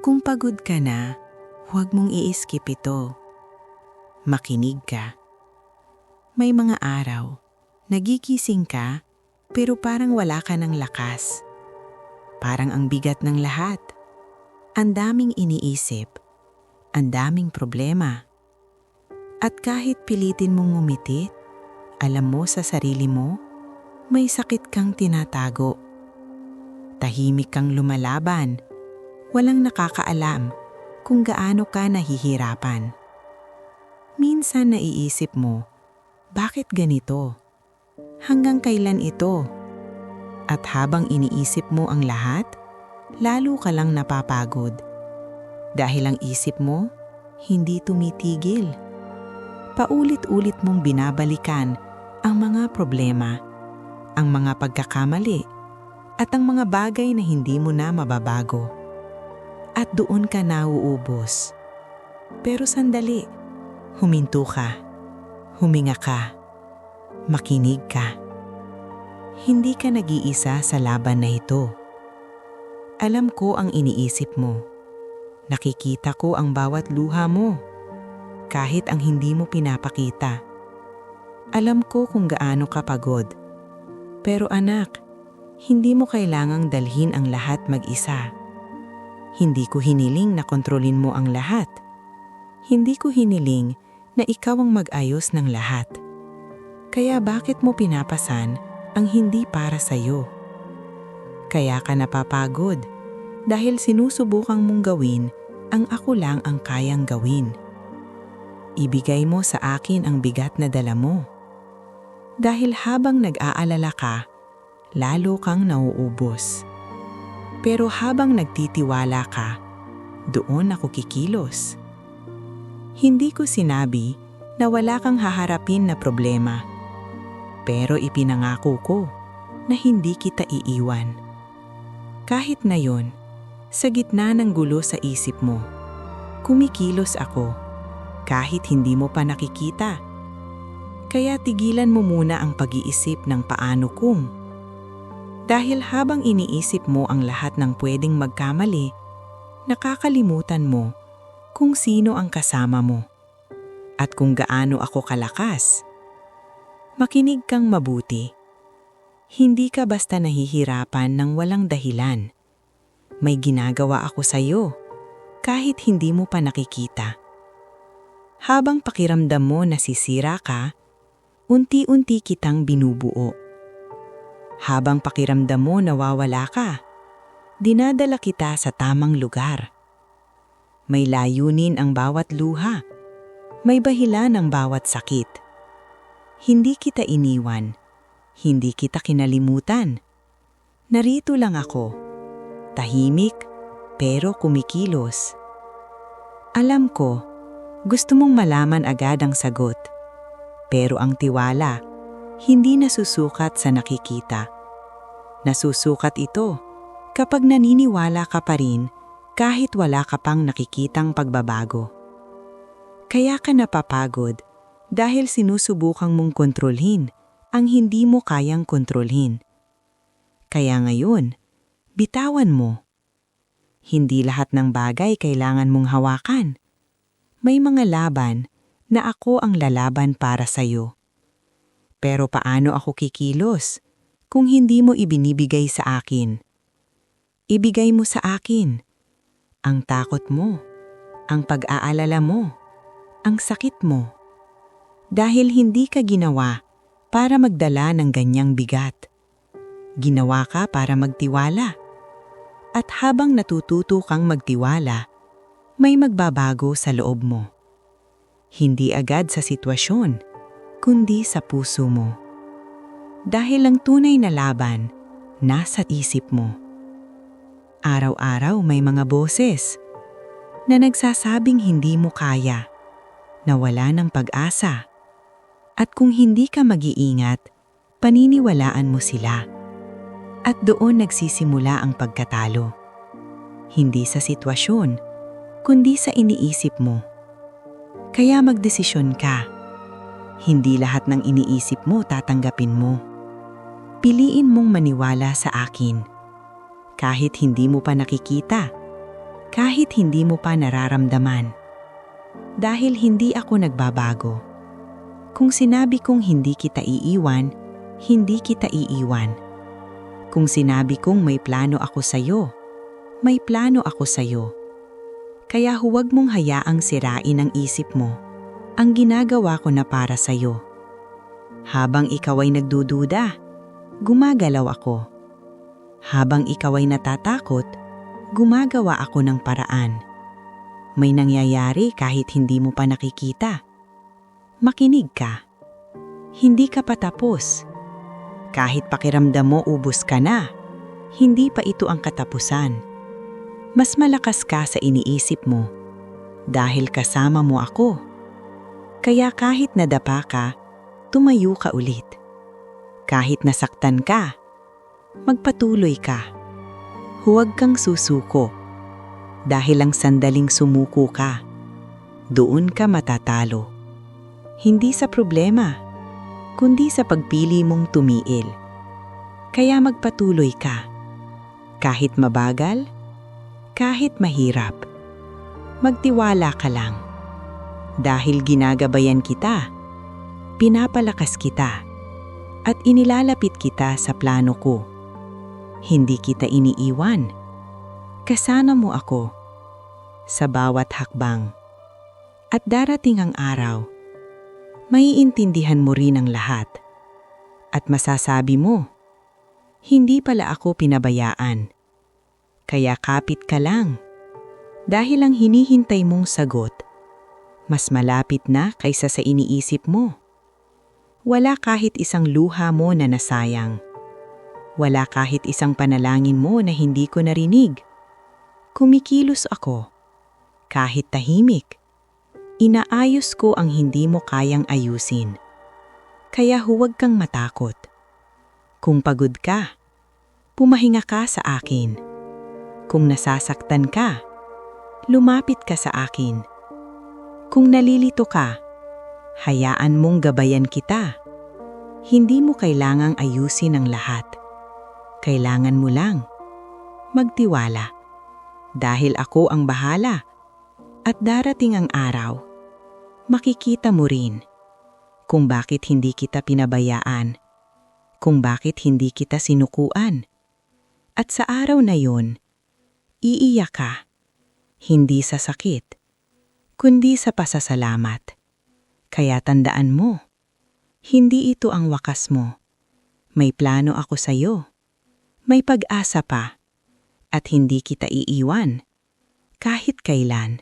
Kung pagod ka na, huwag mong i-skip ito. Makinig ka. May mga araw, nagigising ka, pero parang wala ka ng lakas. Parang ang bigat ng lahat. Ang daming iniisip, ang daming problema. At kahit pilitin mong ngumiti, alam mo sa sarili mo, may sakit kang tinatago. Tahimik kang lumalaban, walang nakakaalam kung gaano ka nahihirapan. Minsan naiisip mo, bakit ganito? Hanggang kailan ito? At habang iniisip mo ang lahat, lalo ka lang napapagod. Dahil ang isip mo, hindi tumitigil. Paulit-ulit mong binabalikan ang mga problema, ang mga pagkakamali, at ang mga bagay na hindi mo na mababago. At doon ka nauubos. Pero sandali, huminto ka, huminga ka, makinig ka. Hindi ka nag-iisa sa laban na ito. Alam ko ang iniisip mo. Nakikita ko ang bawat luha mo, kahit ang hindi mo pinapakita. Alam ko kung gaano ka pagod. Pero anak, hindi mo kailangang dalhin ang lahat mag-isa. Hindi ko hiniling na kontrolin mo ang lahat. Hindi ko hiniling na ikaw ang mag-ayos ng lahat. Kaya bakit mo pinapasan ang hindi para sa'yo? Kaya ka napapagod dahil sinusubukang mong gawin ang ako lang ang kayang gawin. Ibigay mo sa akin ang bigat na dala mo. Dahil habang nag-aalala ka, lalo kang nauubos. Pero habang nagtitiwala ka, doon ako kikilos. Hindi ko sinabi na wala kang haharapin na problema. Pero ipinangako ko na hindi kita iiwan. Kahit na yon, sa gitna ng gulo sa isip mo, kumikilos ako kahit hindi mo pa nakikita. Kaya tigilan mo muna ang pag-iisip ng paano kung. Dahil habang iniisip mo ang lahat ng pwedeng magkamali, nakakalimutan mo kung sino ang kasama mo at kung gaano ako kalakas. Makinig kang mabuti. Hindi ka basta nahihirapan ng walang dahilan. May ginagawa ako sa iyo kahit hindi mo pa nakikita. Habang pakiramdam mo nasisira ka, unti-unti kitang binubuo. Habang pakiramdam mo nawawala ka, dinadala kita sa tamang lugar. May layunin ang bawat luha. May dahilan ang bawat sakit. Hindi kita iniwan. Hindi kita kinalimutan. Narito lang ako. Tahimik, pero kumikilos. Alam ko, gusto mong malaman agad ang sagot. Pero ang tiwala, hindi nasusukat sa nakikita. Nasusukat ito kapag naniniwala ka pa rin kahit wala ka pang nakikitang pagbabago. Kaya ka napapagod dahil sinusubukang mong kontrolhin ang hindi mo kayang kontrolhin. Kaya ngayon, bitawan mo. Hindi lahat ng bagay kailangan mong hawakan. May mga laban na ako ang lalaban para sa'yo. Pero paano ako kikilos kung hindi mo ibinibigay sa akin? Ibigay mo sa akin ang takot mo, ang pag-aalala mo, ang sakit mo. Dahil hindi ka ginawa para magdala ng ganyang bigat. Ginawa ka para magtiwala. At habang natututo kang magtiwala, may magbabago sa loob mo. Hindi agad sa sitwasyon, kundi sa puso mo. Dahil ang tunay na laban, nasa isip mo. Araw-araw may mga boses na nagsasabing hindi mo kaya, na wala ng pag-asa. At kung hindi ka mag-iingat, paniniwalaan mo sila. At doon nagsisimula ang pagkatalo. Hindi sa sitwasyon, kundi sa iniisip mo. Kaya magdesisyon ka. Hindi lahat ng iniisip mo tatanggapin mo. Piliin mong maniwala sa akin. Kahit hindi mo pa nakikita. kahit hindi mo pa nararamdaman. Dahil hindi ako nagbabago. Kung sinabi kong hindi kita iiwan, hindi kita iiwan. Kung sinabi kong may plano ako sa'yo, may plano ako sa'yo. Kaya huwag mong hayaang sirain ang isip mo ang ginagawa ko na para sa'yo. Habang ikaw ay nagdududa, gumagalaw ako. Habang ikaw ay natatakot, gumagawa ako ng paraan. May nangyayari kahit hindi mo pa nakikita. Makinig ka. Hindi ka pa tapos. Kahit pakiramdam mo ubos ka na, hindi pa ito ang katapusan. Mas malakas ka sa iniisip mo dahil kasama mo ako. Kaya kahit nadapa ka, tumayo ka ulit. Kahit nasaktan ka, magpatuloy ka. Huwag kang susuko. Dahil ang sandaling sumuko ka, doon ka matatalo. Hindi sa problema, kundi sa pagpili mong tumiil. Kaya magpatuloy ka. Kahit mabagal, kahit mahirap, magtiwala ka lang. Dahil ginagabayan kita, pinapalakas kita, at inilalapit kita sa plano ko. Hindi kita iniiwan. Kasama mo ako sa bawat hakbang. At darating ang araw, maiintindihan mo rin ang lahat. At masasabi mo, hindi pala ako pinabayaan. Kaya kapit ka lang. Dahil ang hinihintay mong sagot, mas malapit na kaysa sa iniisip mo. Wala kahit isang luha mo na nasayang. Wala kahit isang panalangin mo na hindi ko narinig. Kumikilos ako. Kahit tahimik, inaayos ko ang hindi mo kayang ayusin. Kaya huwag kang matakot. Kung pagod ka, pumahinga ka sa akin. Kung nasasaktan ka, lumapit ka sa akin. Kung nalilito ka, hayaan mong gabayan kita. Hindi mo kailangang ayusin ang lahat. Kailangan mo lang magtiwala. Dahil ako ang bahala. At darating ang araw, makikita mo rin kung bakit hindi kita pinabayaan, kung bakit hindi kita sinukuan. At sa araw na yon, iiyak ka, hindi sa sakit, kundi sa pasasalamat. Kaya tandaan mo, hindi ito ang wakas mo. May plano ako sa'yo. May pag-asa pa. At hindi kita iiwan kahit kailan.